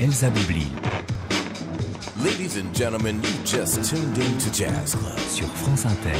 Elsa Boublil. Ladies and gentlemen, you just tuned in to Jazz Club Sur France Inter.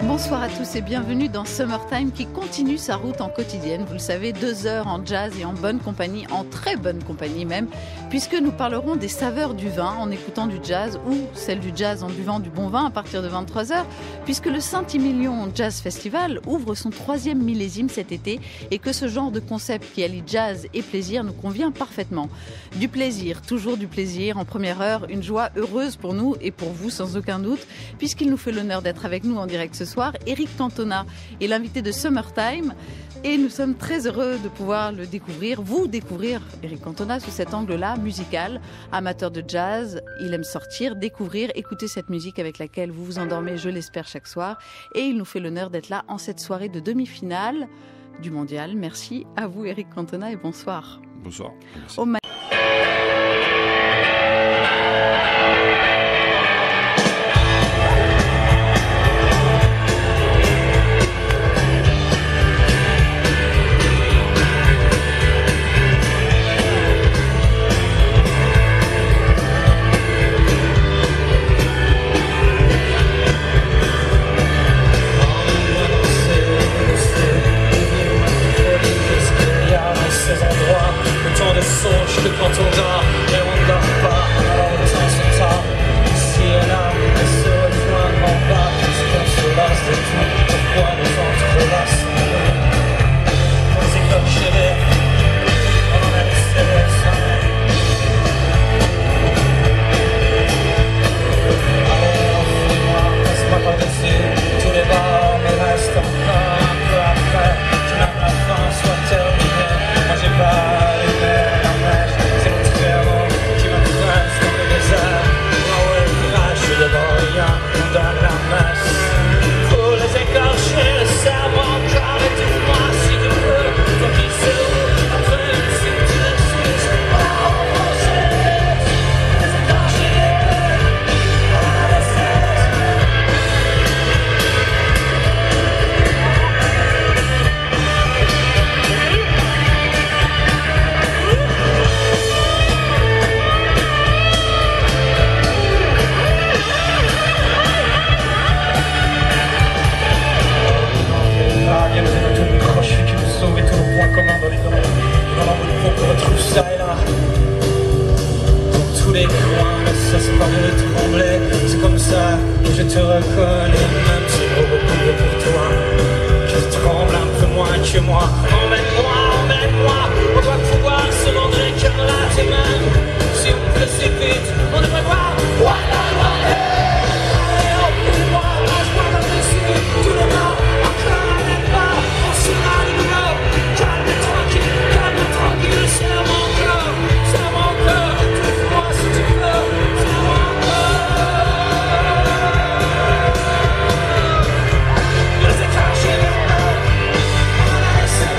Bonsoir à tous et bienvenue dans Summertime qui continue sa route en quotidienne. Vous le savez, 2 heures en jazz et en bonne compagnie, en très bonne compagnie même, puisque nous parlerons des saveurs du vin en écoutant du jazz ou celle du jazz en buvant du bon vin à partir de 23h, puisque le Saint-Emilion Jazz Festival ouvre son 3e millésime cet été et que ce genre de concept qui allie jazz et plaisir nous convient parfaitement. Du plaisir, toujours du plaisir. En première heure, une joie heureuse pour nous et pour vous sans aucun doute, puisqu'il nous fait l'honneur d'être avec nous en direct ce soir. Eric Cantona est l'invité de Summertime et nous sommes très heureux de pouvoir le découvrir, vous découvrir Eric Cantona sous cet angle-là, musical, amateur de jazz. Il aime sortir, découvrir, écouter cette musique avec laquelle vous vous endormez, je l'espère, chaque soir. Et il nous fait l'honneur d'être là en cette soirée de demi-finale du Mondial. Merci à vous Eric Cantona et bonsoir. Bonsoir. Quand on dort et on ne dort pas, alors le temps se tord. Ici et là, et se rejoindre en bas, puisqu'on se lasse de tout. Pourquoi nous entrelace nos écorchés, on en a laissé ça. Allez, enfouis-moi, passe-moi par-dessus tous les bords, mais reste encore un peu après. Je n'ai la fin soit terminée, moi j'ai pas les mers. Devant rien, on donne la messe. Pour les écorcher, le cerveau encore étouffe-moi si tu veux. Toi qui sais où, après si tu le suis, les écorcher, on a laissé. Commun dans les dents, dans l'enveloppe qu'on retrouve ça et là. Dans tous les coins, ça se parle de trembler. C'est comme ça que je te reconnais, même si beaucoup pour toi. Je tremble un peu moins que moi. Emmène-moi, on doit pouvoir se rendre les cœurs là, tes mains. Si on précipite, on devrait voir. Voilà, allez, emmène-moi, lâche-moi par-dessus tout le nord. Encore même pas, on sera de nouveau. Tranquille, serre-moi encore, touche-moi si tu veux, serre-moi encore. Les écarts, j'ai les mains, on a laissé.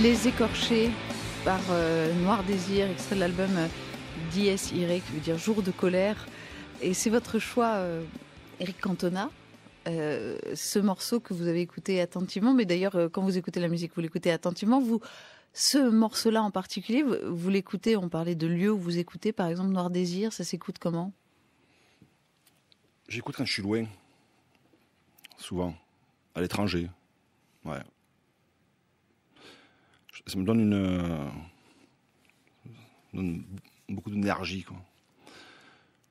Les Écorchés par Noir Désir, extrait de l'album Dies Irae, qui veut dire jour de colère. Et c'est votre choix, Éric Cantona, ce morceau que vous avez écouté attentivement. Mais d'ailleurs, quand vous écoutez la musique, vous l'écoutez attentivement. Ce morceau-là en particulier, vous l'écoutez, on parlait de lieux où vous écoutez, par exemple Noir Désir, ça s'écoute comment? J'écoute quand je suis loin, souvent, à l'étranger. Ouais. Ça me donne beaucoup d'énergie, quoi.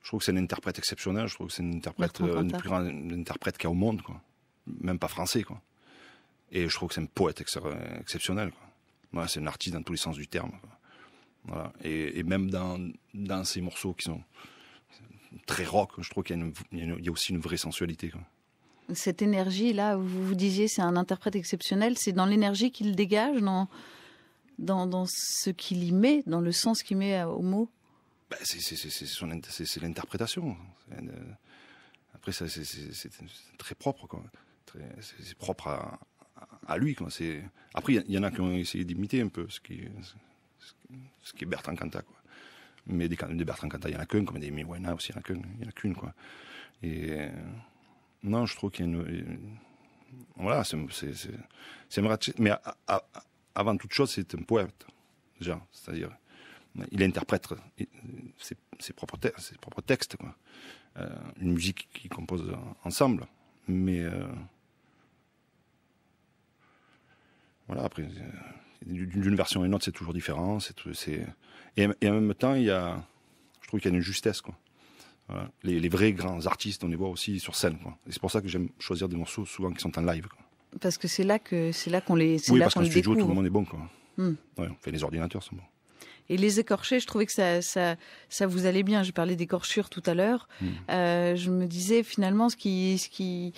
Je trouve que c'est un interprète exceptionnel. Je trouve que c'est un des plus grands interprètes qu'il y a au monde, quoi. Même pas français, quoi. Et je trouve que c'est un poète exceptionnel, quoi. Voilà, c'est un artiste dans tous les sens du terme, quoi. Voilà. Et même dans ces morceaux qui sont très rock, je trouve qu'il y a aussi une vraie sensualité, quoi. Cette énergie-là, vous disiez, c'est un interprète exceptionnel. C'est dans l'énergie qu'il dégage, dans ce qu'il y met, dans le sens qu'il met aux mots. Ben, c'est l'interprétation. Après, c'est très propre, quoi. C'est propre à lui, quoi. Après, il y en a qui ont essayé d'imiter un peu ce qui est Bertrand Cantat, quoi. Mais des Bertrand Cantat, il y en a qu'un, comme des Amy Winehouse aussi, il y en a qu'une, quoi. Et non, je trouve qu'il y a voilà, c'est un vrai artiste. Mais avant toute chose, c'est un poète, déjà. C'est-à-dire, il interprète ses propres textes, quoi. Une musique qu'ils composent ensemble. Mais voilà, après, d'une version à une autre, c'est toujours différent. Et en même temps, je trouve qu'il y a une justesse, quoi. Voilà. Les vrais grands artistes, on les voit aussi sur scène, quoi. Et c'est pour ça que j'aime choisir des morceaux souvent qui sont en live, quoi. Parce que c'est là qu'on les Oui, parce qu'en studio, découvre. tout le monde est bon, quoi. Ouais, enfin, les ordinateurs sont bons. Et Les Écorchés, je trouvais que ça vous allait bien. J'ai parlé d'écorchure tout à l'heure. Je me disais, finalement, ce qui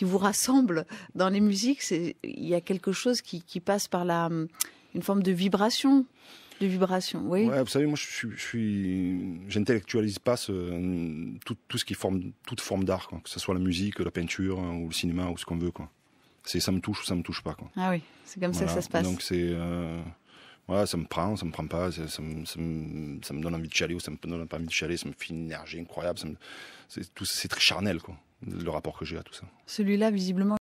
vous rassemble dans les musiques, il y a quelque chose qui passe par une forme de vibration. Oui. Ouais, vous savez, moi, j'intellectualise pas tout ce qui forme toute forme d'art, quoi. Que ce soit la musique, la peinture, ou le cinéma, ou ce qu'on veut, quoi. Ça me touche ou ça me touche pas, quoi. Ah oui, c'est comme ça que ça se passe. Donc voilà, ça me prend pas, ça me donne envie de chialer ou ça me donne pas envie de chialer, ça me fait une énergie incroyable, c'est très charnel, quoi, le rapport que j'ai à tout ça. Celui-là, visiblement,